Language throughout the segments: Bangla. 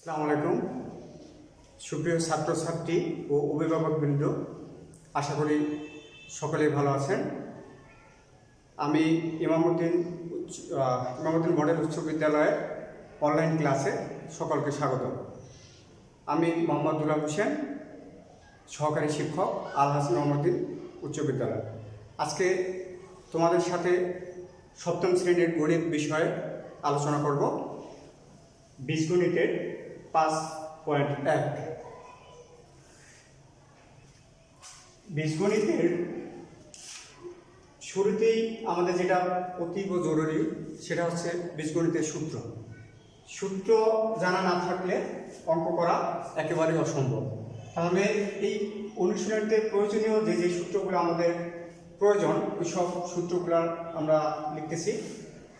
আসসালামু আলাইকুম সুপ্রিয় ছাত্রছাত্রী ও অভিভাবকবৃন্দ, আশা করি সকলেই ভালো আছেন। আমি ইমামউদ্দিন মডেল উচ্চ বিদ্যালয়ের অনলাইন ক্লাসে সকলকে স্বাগত। আমি মোহাম্মদ দুলাল হোসেন, সহকারী শিক্ষক আল হাসান ইমামউদ্দিন উচ্চ বিদ্যালয়। আজকে তোমাদের সাথে সপ্তম শ্রেণীর গণিত বিষয়ে আলোচনা করব। বীজগণিতের 5.1। বীজগণিতের শুরুতেই আমাদের যেটা অতীব জরুরি সেটা হচ্ছে বীজগণিতের সূত্র। সূত্র জানা না থাকলে অঙ্ক করা একেবারেই অসম্ভব। তাহলে এই অনুশীলনীতে প্রয়োজনীয় যে যে সূত্রগুলো আমাদের প্রয়োজন, ওই সব সূত্রগুলো আমরা লিখতেছি,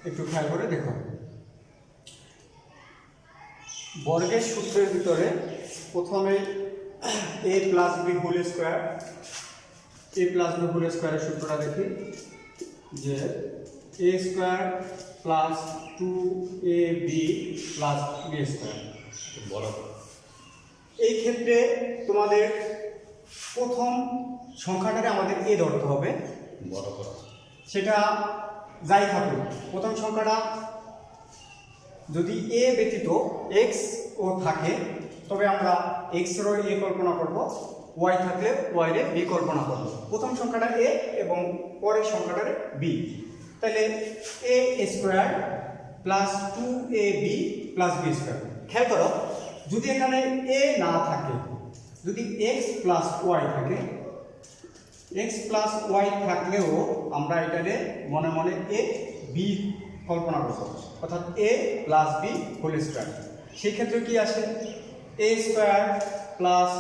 একটু খেয়াল করে দেখো। বর্গের সূত্রের ভিতরে প্রথমে a plus B whole square, a plus B whole স্কোয়ারের সূত্রটা দেখি যে a square plus 2ab plus B square. এই ক্ষেত্রে তোমাদের প্রথম সংখ্যাটারে আমাদের a ধরতে হবে, সেটা যাই থাকুক। প্রথম সংখ্যাটা যদি a ব্যতীত x ও থাকে তবে আমরা x এর a কল্পনা করব, y থাকলে y এর b কল্পনা করব। প্রথম সংখ্যাটা a এবং পরের সংখ্যাটা b। তাহলে a square plus 2ab plus b square. খেয়াল করো, যদি এখানে a না থাকে, যদি x প্লাস y থাকে, x প্লাস y থাকলেও আমরা এটাকে মনে মনে a b কল্পনা করব, অর্থাৎ a plus B whole square. সেই ক্ষেত্রে কি আসে? a square plus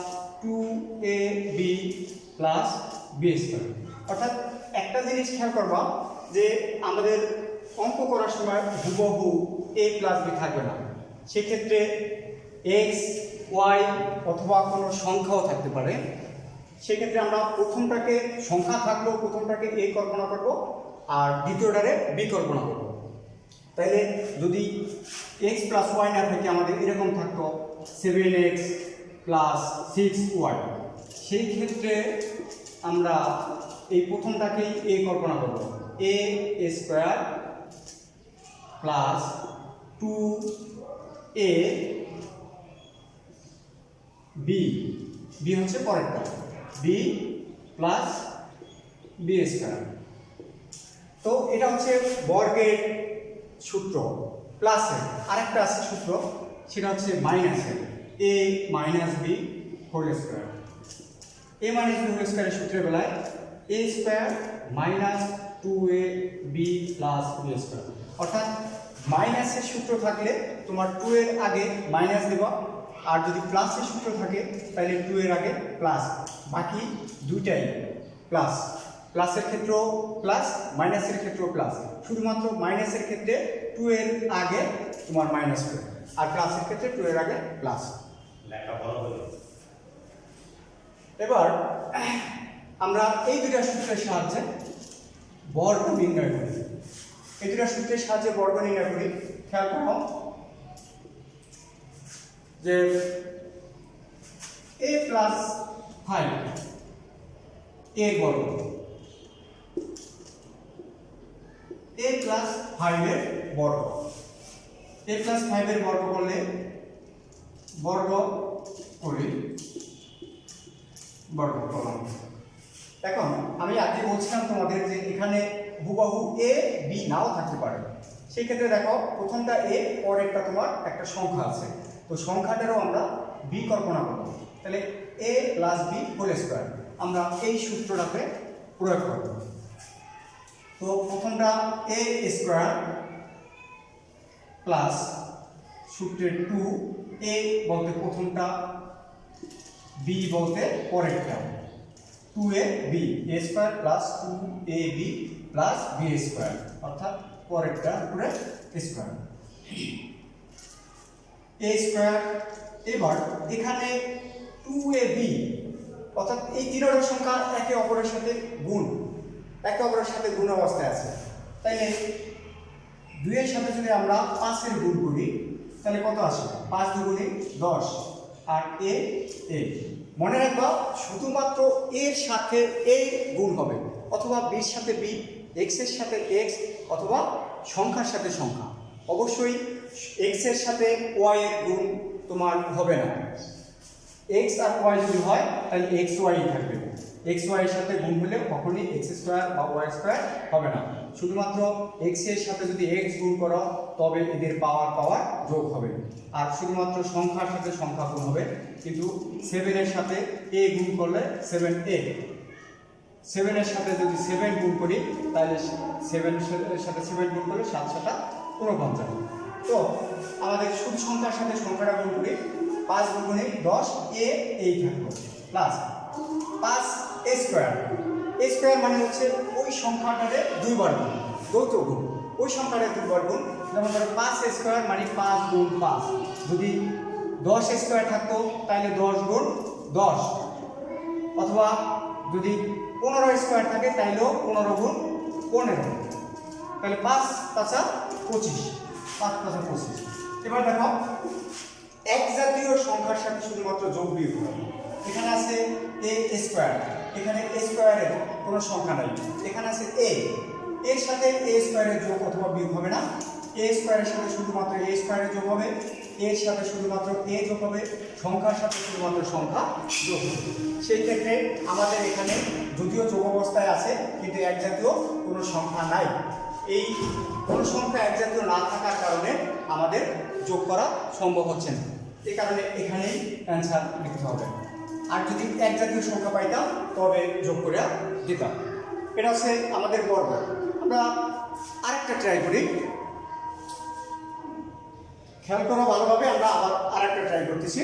2ab plus B square. অর্থাৎ একটা জিনিস খেয়াল করবা যে আমাদের অঙ্ক করার সময় হুবহু a প্লাস বি থাকবে না। সেক্ষেত্রে x, y অথবা কোনো সংখ্যাও থাকতে পারে। সেক্ষেত্রে আমরা প্রথমটাকে সংখ্যা থাকলেও প্রথমটাকে a কল্পনা করব আর দ্বিতীয়টারে b কল্পনা করব। তাইলে যদি x প্লাস ওয়াই না থাকে, আমাদের এরকম থাকতো 7x প্লাস 6y। সেই ক্ষেত্রে আমরা এই প্রথমটাকেই a কল্পনা করব, a square plus 2a b হচ্ছে পরেরটা, b প্লাস বি স্কোয়ার। তো এটা হচ্ছে বর্গের সূত্র। প্লাসের আরেকটা আছে সূত্র, সেটা হচ্ছে মাইনাসের, a minus B whole square. a minus B whole স্কোয়ারের সূত্রের বেলায় a square minus 2ab plus B square. অর্থাৎ মাইনাসের সূত্র থাকলে তোমার 2 এর আগে মাইনাস দেবা, আর যদি প্লাসের সূত্র থাকে তাহলে 2 এর আগে প্লাস, বাকি দুইটাই প্লাস। প্লাসের ক্ষেত্রেও প্লাস, মাইনাসের ক্ষেত্রেও প্লাস। শুধুমাত্র মাইনাসের ক্ষেত্রে 2 এর আগে তোমার মাইনাস হবে, আর প্লাসের ক্ষেত্রে 2 এর আগে প্লাস। এবার আমরা এই দুইটা সূত্রের সাহায্যে বর্গ নির্ণয় করি। এই দুইটা সূত্রের সাহায্যে বর্গ নির্ণয় করি। খেয়াল করো যে a প্লাস 5 এর বর্গ, a প্লাস 5 এর বর্গ, a প্লাস 5 এর বর্গ করলে বর্গ করি, বর্গ করলাম। এখন আমি আগে বলছিলাম তোমাদের যে এখানে হুবহু a b নাও থাকতে পারে। সেই ক্ষেত্রে দেখো, প্রথমটা a, পরেরটা তোমার একটা সংখ্যা আছে, তো সংখ্যাটারও আমরা b কল্পনা করব। তাহলে a plus b whole square আমরা এই সূত্রটাতে প্রয়োগ করব। তো প্রথমটা a স্কোয়ার প্লাস সূত্রের 2a বলতে প্রথমটা, b বলতে পরেরটা, 2ab, a square plus 2ab plus B square, অর্থাৎ পরেরটা পুরো স্কোয়ার a স্কোয়ার। এবার এখানে 2ab, অর্থাৎ এই তিনটা সংখ্যা একে অপরের সাথে গুণ, একে অপরের সাথে গুণ অবস্থায় আছে। তাইলে 2 এর সাথে যদি আমরা 5 এর গুণ করি তাহলে কত আসে 5 দুগুণে 10 আর এ এ মনে রাখবা শুধুমাত্র এর সাথে এ গুণ হবে অথবা বির সাথে বি এক্স এর সাথে এক্স অথবা সংখ্যার সাথে সংখ্যা অবশ্যই এক্স এর সাথে ওয়াই এর গুণ তোমার হবে না এক্স আর ওয়াই যদি হয় তাহলে এক্স ওয়াই থাকবে এক্স ওয়াই এর সাথে গুণ হলে কখনোই এক্স স্কোয়ার বা ওয়াই স্কোয়ার হবে না শুধুমাত্র এক্স এর সাথে যদি এক্স গুণ করো তবে এদের পাওয়ার যোগ হবে আর শুধুমাত্র সংখ্যার সাথে সংখ্যা গুণ হবে কিন্তু 7 এর সাথে এ গুণ করলে 7a 7 এর সাথে যদি 7 গুণ করি তাহলে 7 এর সাথে 7 গুণ করলে 7 7 49 তো আমাদের শুধু সংখ্যার সাথে সংখ্যাটা গুণ করি 5 গুণে 10 এ এই থাকলো প্লাস 5 a স্কয়ার মানে হচ্ছে ওই সংখ্যাটারে দুইবার গুণ যৌথ গুণ ওই সংখ্যাটারে দুইবার গুণ যেমন ধরো 5 a স্কয়ার মানে 5 গুণ 5 যদি 10 a স্কয়ার থাকতো তাহলে 10 গুণ 10 অথবা যদি 15 স্কয়ার থাকে তাহলেও 15 গুণ 15 তাহলে 5 পাঁচা 25 5 পাঁচা 25 এবার দেখো এক জাতীয় সংখ্যার সাথে শুধুমাত্র যোগ বিয়োগ হবে এখানে আছে a স্কয়ার এখানে a স্কয়ারের কোনো সংখ্যা নাই এখানে আছে a এর সাথে a স্কয়ারের যোগ অথবা বিয়োগ হবে না a স্কয়ারের সাথে শুধুমাত্র a স্কয়ারের যোগ হবে এর সাথে শুধুমাত্র a যোগ হবে সংখ্যার সাথে শুধুমাত্র সংখ্যা যোগ হবে সেই ক্ষেত্রে আমাদের এখানে যদিও যোগ অবস্থায় আছে কিন্তু এক জাতীয় কোনো সংখ্যা নাই এই কোনো সংখ্যা এক জাতীয় না থাকার কারণে আমাদের যোগ করা সম্ভব হচ্ছে না এই কারণে এখানেই অ্যান্সার লিখতে হবে আর যদি এক জাতীয় সংখ্যা পাইতাম তবে যোগ করে দিতাম এটা হচ্ছে আমাদের বর্গ আমরা আরেকটা ট্রাই করি খেয়াল করো ভালোভাবে আমরা আবার আরেকটা ট্রাই করতেছি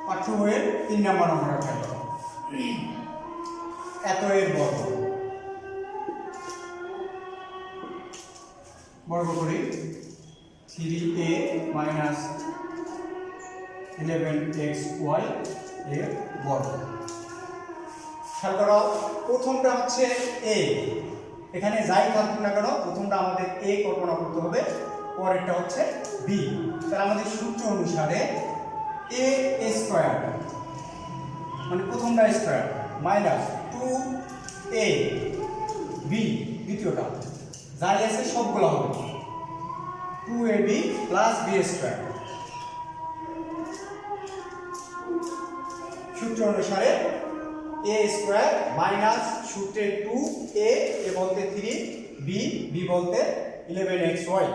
পাঠ্য বইয়ের 3 নম্বর আমরা খেয়াল করো এত এর বর্গ করি 3a মাইনাস 11xy এর বর্গ খেয়াল করো প্রথমটা হচ্ছে a এখানে যাই থাকুক না কেন প্রথমটা আমাদের a কল্পনা করতে হবে পরেরটা হচ্ছে b তাহলে আমাদের সূত্র অনুসারে a স্কয়ার মানে প্রথমটা স্কয়ার মাইনাস 2a b দ্বিতীয়টা যাই আছে সবগুলো হবে 2ab প্লাস b স্কয়ার সূত্র অনুসারে a স্কয়ার মাইনাস সূত্রে 2a এ বলতে 3 b বলতে 11xy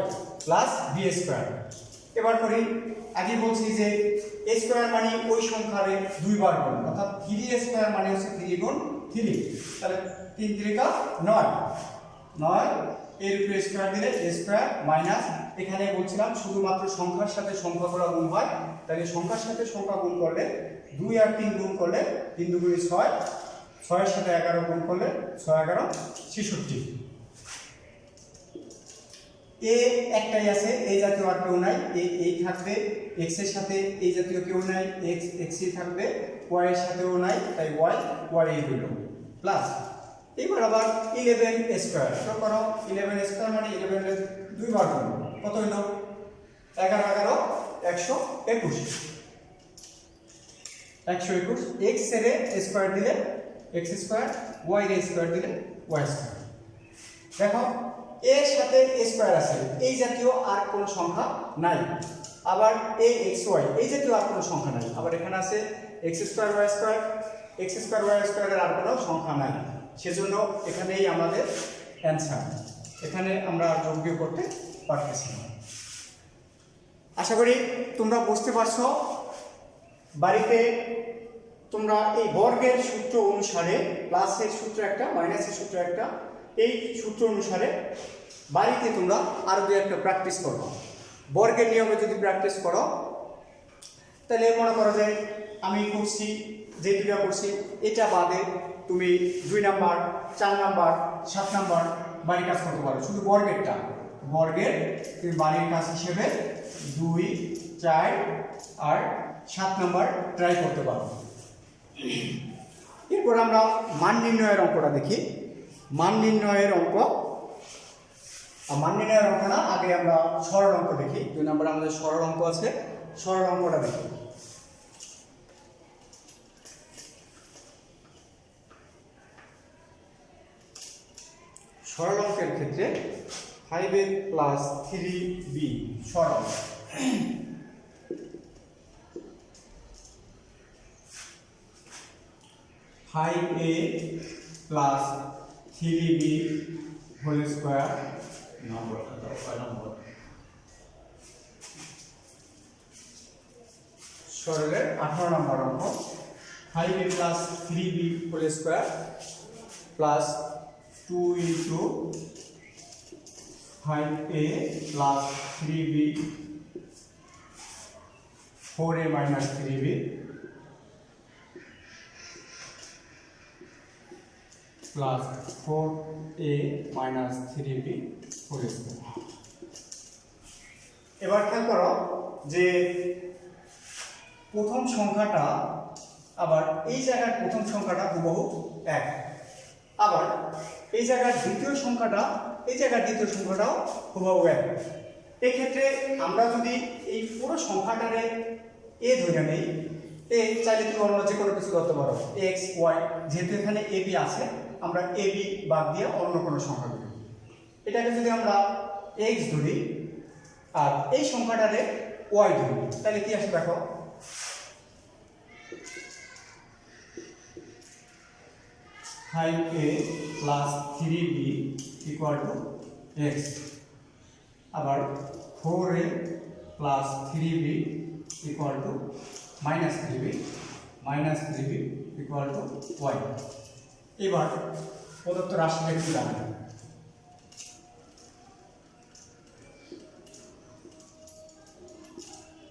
প্লাস b স্কয়ার এবার করি আগে বলছি যে a স্কয়ার মানে ওই সংখ্যার দুইবার গুণ অর্থাৎ 3a স্কয়ার মানে হচ্ছে 3 গুণ 3 তাহলে 3 3 9 এর উপরে স্কয়ার দিলে a স্কয়ার মাইনাস এখানে বলছিলাম শুধুমাত্র সংখ্যার সাথে সংখ্যাগুলো গুণ হয় তাহলে সংখ্যার সাথে সংখ্যা গুণ করলে 2 আর 3 গুণ করলে 3 2 গুণ 6 6 এর সাথে 11 গুণ করলে 6 11 66 এ একটাই আছে এই জাতীয় আর কেউ নাই এই থাকবে x এর সাথে এই জাতীয় কেউ নাই x ই থাকবে y এর সাথেও নাই তাই y এই হলো প্লাস এবার আবার 11 স্কয়ার তো করো 11 স্কয়ার মানে 11 এর দুইবার গুণ কত হলো 11 11 121 x এর স্কয়ার দিলে x স্কয়ার y এর স্কয়ার দিলে y স্কয়ার দেখো এর সাথে a স্কয়ার আছে এই জাতীয় আর কোনো সংখ্যা নাই আবার axy এই জাতীয় আর কোনো সংখ্যা নাই আবার এখানে আছে x square y square x square y স্কয়ারের আর কোনো সংখ্যা নাই সেজন্য এখানেই আমাদের অ্যানসার এখানে আমরা যোগ বিয়োগ করতে পারতেছি না আশা করি তোমরা বুঝতে পারছো বাড়িতে তোমরা এই বর্গের সূত্র অনুসারে প্লাসের সূত্র একটা মাইনাসের সূত্র একটা এই সূত্র অনুসারে বাড়িতে তোমরা আরো দুই একটা প্র্যাকটিস করো বর্গের নিয়মে যদি প্র্যাকটিস করো তাহলে মনে করো যে আমি করছি যে দুইটা করছি এটা বাদে তুমি 2 নাম্বার 4 নাম্বার 7 নাম্বার বাড়ির কাজ করতে পারো, শুধু বর্গের তুমি বাড়ির কাজ হিসেবে 2, 4 আর 7 নাম্বার ট্রাই করতে পারো। এরপর আমরা মান নির্ণয়ের অঙ্কটা দেখি। মান নির্ণয়ের অঙ্ক না, আগে আমরা সরল অঙ্ক দেখি। 2 নাম্বার আমাদের সরল অঙ্ক আছে, সরল অঙ্কটা দেখি। সরল অঙ্কের ক্ষেত্রে 5a প্লাস 3b সরল। 5a plus 3b whole square number সরলের 18 নম্বর অঙ্ক। 5a plus 3b whole square plus 2 into 5a plus 3b 4a minus 3b plus 4a minus 3b whole square। এবার খেয়াল করো যে প্রথম সংখ্যাটা আবার এই জায়গার প্রথম সংখ্যাটা হুবহু 1, আবার এই জায়গার দ্বিতীয় সংখ্যাটাও হুবহু 1। এক্ষেত্রে আমরা যদি এই পুরো সংখ্যাটারে এ ধরে নেই, এ চাইলে তুমি অন্য যে কোনো কিছু ধরতে পারো, এক্স ওয়াই, যেহেতু এখানে এ বি আছে আমরা এ বি বাদ দিয়ে অন্য কোনো সংখ্যা ধরি। এটাকে যদি আমরা এক্স ধরি আর এই সংখ্যাটারে ওয়াই ধরি, তাহলে কি আসে দেখো, five A plus 3b equal to x. আবার 4a plus 3b equal to minus 3b equal to y। এবার প্রদত্ত রাশিটা কি দাঁড়াবে,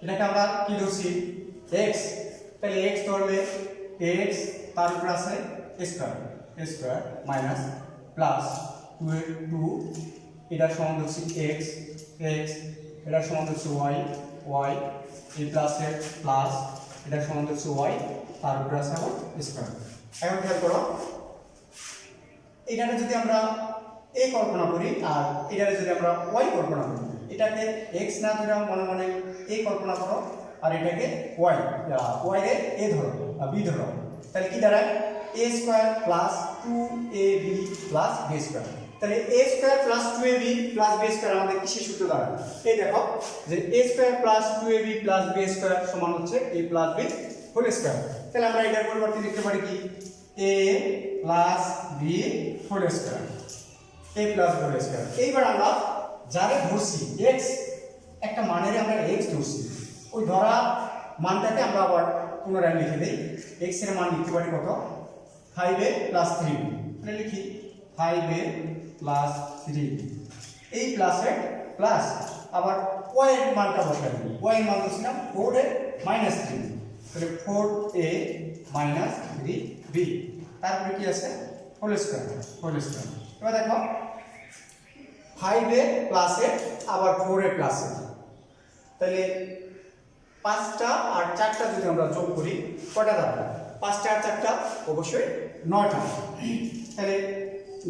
এটাকে আমরা কি ধরছি x, তাহলে x ধরলে x তার উপর আছে স্কয়ার মাইনাস প্লাস 2 এটার সমান হচ্ছে x এটার সমান হচ্ছে y এই প্লাসের প্লাস এটার সমান হচ্ছে y তার উপর আছে আবার স্কয়ার। এখন খেয়াল করো, এটাকে যদি আমরা a কল্পনা করি আর এটাকে যদি আমরা y কল্পনা করি, এটাকে x না ধরে মনে মনে a কল্পনা করো আর এটাকে y এর a ধরো b ধরো, তাহলে কি দাঁড়ায় a square plus 2ab plus b square. তাহলে a square plus 2ab plus b square আমাদের কিসের সূত্র দাঁড়ায়, এই দেখো যে a square plus 2ab plus b square সমান হচ্ছে a plus b whole square. তাহলে আমরা এটার পরিবর্তে লিখতে পারি কি a plus b whole square, a plus b whole square. এইবার আমরা যারে ধরছি x, একটা মানের আমরা x ধরছি, ওই ধরা মানটাকে আমরা আবার পুনরায় লিখে দেই। x এর মান লিখতে পারি কত, 5a প্লাস 3b, তাহলে লিখি 5a প্লাস 3b, এই প্লাসের প্লাস আবার y এর মানটা বসাই দিই, y এর মান দিছিলাম 4a মাইনাস 3b, তাহলে 4a মাইনাস 3b, তারপরে কি আছে হোল স্কয়ার। এবার দেখো 5a প্লাসে আবার 4a প্লাসে, তাহলে 5টা আর 4টা যদি আমরা যোগ করি কয়টা দাঁড়াবে, 5টা আর 4টা অবশ্যই 9টা। তাহলে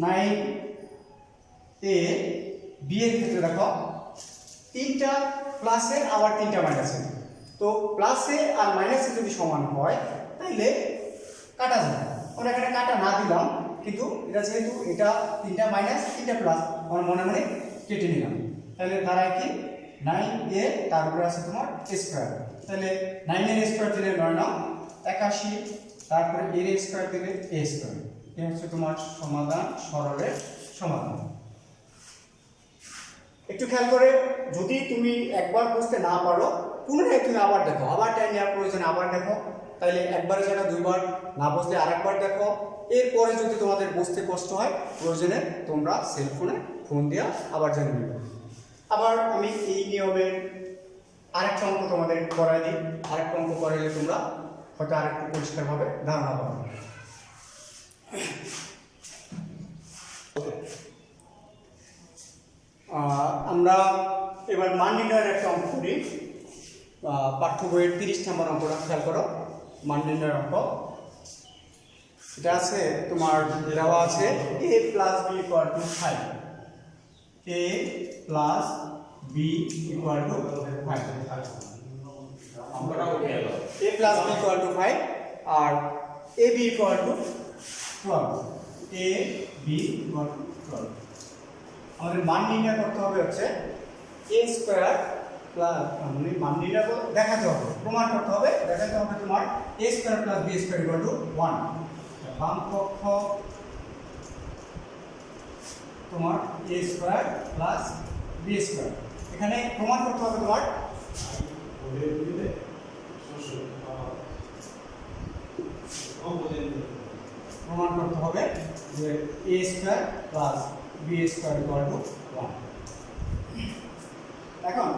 9a b এর ক্ষেত্রে দেখো 3টা প্লাসে আবার 3টা মাইনাসে, তো প্লাসে আর মাইনাসে যদি সমান হয় তাহলে কাটা যায়। আমরা এখানে কাটা না দিলাম, কিন্তু এটা যেহেতু এটা 3টা মাইনাস 3টা প্লাস আমরা মনে মনে কেটে নিলাম, তাহলে দাঁড়ায় কি 9a তার উপরে আছে তোমার স্কয়ার, তাহলে 9 এর স্কয়ার দিলে 9 9 81, তারপরে এর স্কয়ার দিলে a স্কয়ার। এই হচ্ছে তোমার সমাধান, সরলের সমাধান। একটু খেয়াল করে, যদি তুমি একবার বুঝতে না পারো পুনরায় তুমি আবার দেখো, আবার টাইম নেওয়ার প্রয়োজনে আবার দেখো, তাহলে একবারের জায়গায় দুইবার, না বুঝলে আরেকবার দেখো। এরপরে যদি তোমাদের বুঝতে কষ্ট হয় প্রয়োজনে তোমরা সেলফোনে ফোন দিয়া আবার জেনে নেবে। আবার আমি এই নিয়মের আরেকটা অঙ্ক তোমাদের করাই দিই, আরেকটা অঙ্ক করাইলে তোমরা হয়তো আরেকটু পরিষ্কারভাবে ধারণা পাবে। আমরা এবার মান নির্ণয়ের একটা অঙ্ক করি। পাঠ্য বইয়ের 30 নম্বর অঙ্কটা খেয়াল করো। মান নির্ণয়ের অঙ্ক এটা আছে তোমার, দেওয়া আছে a plus b equal to 5, a plus b equal to 5, a plus b equal to 5 আর a b equal to 12, a b equal to 12। আমাদের মান নির্ণয় করতে হবে হচ্ছে a স্কয়ার প্লাস, মানে মান নির্ণয় দেখাতে হবে, প্রমাণ করতে হবে, দেখাতে হবে তোমার a square plus b square equal to 1। বাম পক্ষ তোমার a square plus b square, এখানে প্রমাণ করতে হবে তোমার প্রমাণ করতে হবে যে a square plus b square equal to 1। এখন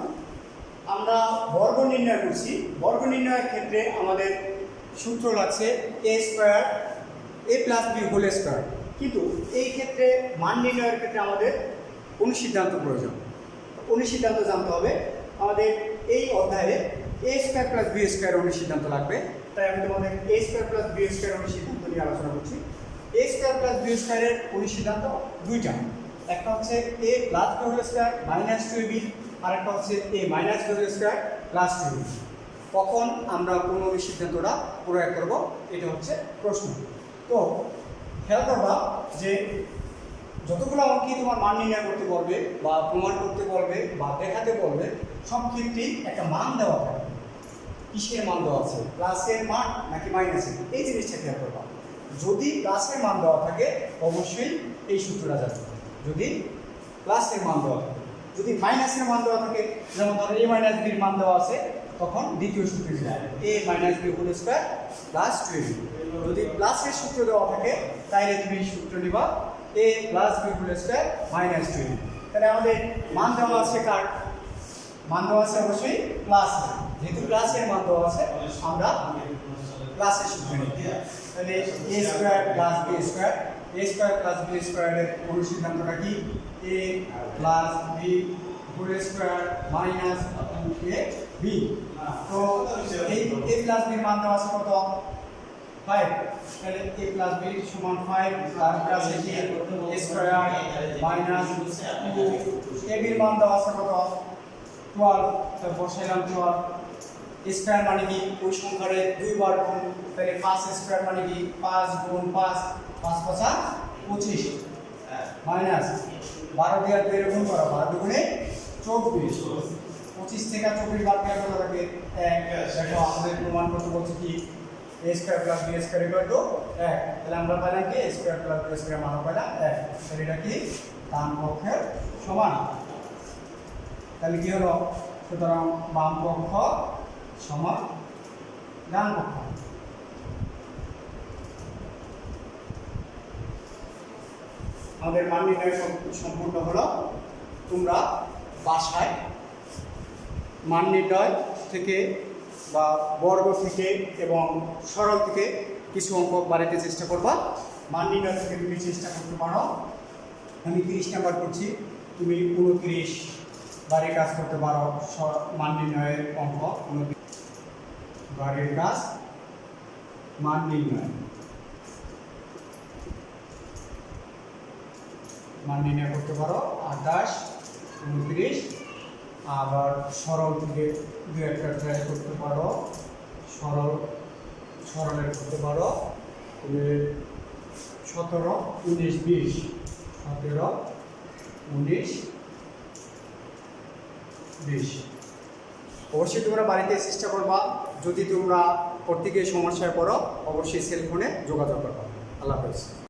আমরা বর্গ নির্ণয় করছি। বর্গ নির্ণয়ের ক্ষেত্রে আমাদের সূত্র লাগছে a square a plus b whole square, কিন্তু এই ক্ষেত্রে মান নির্ণয়ের ক্ষেত্রে আমাদের অনুসিদ্ধান্ত প্রয়োজন। অনুসিদ্ধান্ত জানতে হবে আমাদের এই অধ্যায়ে a square plus b square অনুসিদ্ধান্ত লাগবে। তাই আমি তোমাদের a square plus b square অনুসিদ্ধান্ত নিয়ে আলোচনা করছি। a স্কয়ার প্লাস b স্কয়ারের অনুসিদ্ধান্ত দুইটা, একটা হচ্ছে a plus b whole square minus 2ab, আর একটা হচ্ছে a minus b whole square plus 2ab। কখন আমরা কোন অনুসিদ্ধান্তটা প্রয়োগ করব, এটা হচ্ছে প্রশ্ন। তো খেয়াল করবা যে যতগুলো অঙ্কে তোমার মান নির্ণয় করতে বলবে বা প্রমাণ করতে বলবে বা দেখাতে বলবে, সব ক্ষেত্রেই একটা মান দেওয়া থাকে। কিসের মান দেওয়া আছে, প্লাসের মান নাকি মাইনাসের, এই জিনিসটা খেয়াল করবা। যদি প্লাসের মান দেওয়া থাকে অবশ্যই এই সূত্রটা যাবে। যদি প্লাসের মান দেওয়া থাকে, যদি মাইনাসের মান দেওয়া থাকে, যেমন ধরো a মাইনাস b এর মান দেওয়া আছে, তখন দ্বিতীয় সূত্রে যাবে a minus b whole square plus 2ab। যদি প্লাসের সূত্র দেওয়া থাকে তাহলে তুমি সূত্র নিবা a plus b whole square minus 2ab। তাহলে আমাদের মান দেওয়া আছে কার, মান দেওয়া আছে অবশ্যই প্লাস। যেহেতু প্লাসের মান দেওয়া আছে আমরা প্লাসের সূত্র নিই। তাহলে a square plus b square, a square plus b স্কয়ারের অনুসিদ্ধান্তটা কি, a plus b whole square minus 2ab। তো এই a প্লাস b মান দেওয়া আছে কত, 5। তাহলে a প্লাস b সমান 5, তার কাছে কি a স্কয়ার মাইনাস 2ab এর মান দেওয়া আছে কত, 12। তো বসাইলাম 12। স্কয়ার মানে কি, ওই সংখ্যারে 2 বার গুণ, তাহলে 5 স্কয়ার মানে কি 5 গুণ 5, 5 5 25 মাইনাস 12 দিয়ে 2 গুণ করা, 12 দুগুণে 24, 25 থেকে 24 বাদ দেওয়ার কত থাকে 1। দেখো আমাদের প্রমাণ করতে বলছে কি a square plus b square equal to 1। তাহলে আমরা পাইলাম কি a square plus b square মান পাইলাম 1। তাহলে এটা কি ডান পক্ষের সমান। তাহলে কি হলো, সুতরাং বাম পক্ষ সমান ডান পক্ষ। আমাদের মান নির্ণয় সম্পূর্ণ হলো। তোমরা বাসায় মান নির্ণয় থেকে বা বর্গ থেকে এবং সরল থেকে কিছু অঙ্ক বাড়িতে চেষ্টা করবা। মান নির্ণয় থেকে তুমি চেষ্টা করতে পারো। আমি 30 নাম্বার করছি, তুমি 29 বাড়ির কাজ করতে পারো। মান নির্ণয়ের অঙ্ক 29 বাড়ির কাজ মান নির্ণয়, মান নির্ণয় করতে পারো 28, 29। আবার সরল থেকে দু একটা ট্রাই করতে পারো, সরলের করতে পারো তুমি 17, 19, 20, 17, 19, 20। অবশ্যই তোমরা বাড়িতে চেষ্টা করবা। যদি তোমরা করতে গিয়ে সমস্যায় পড়ো অবশ্যই সেল ফোনে যোগাযোগ করবা। আল্লাহ হাফেজ।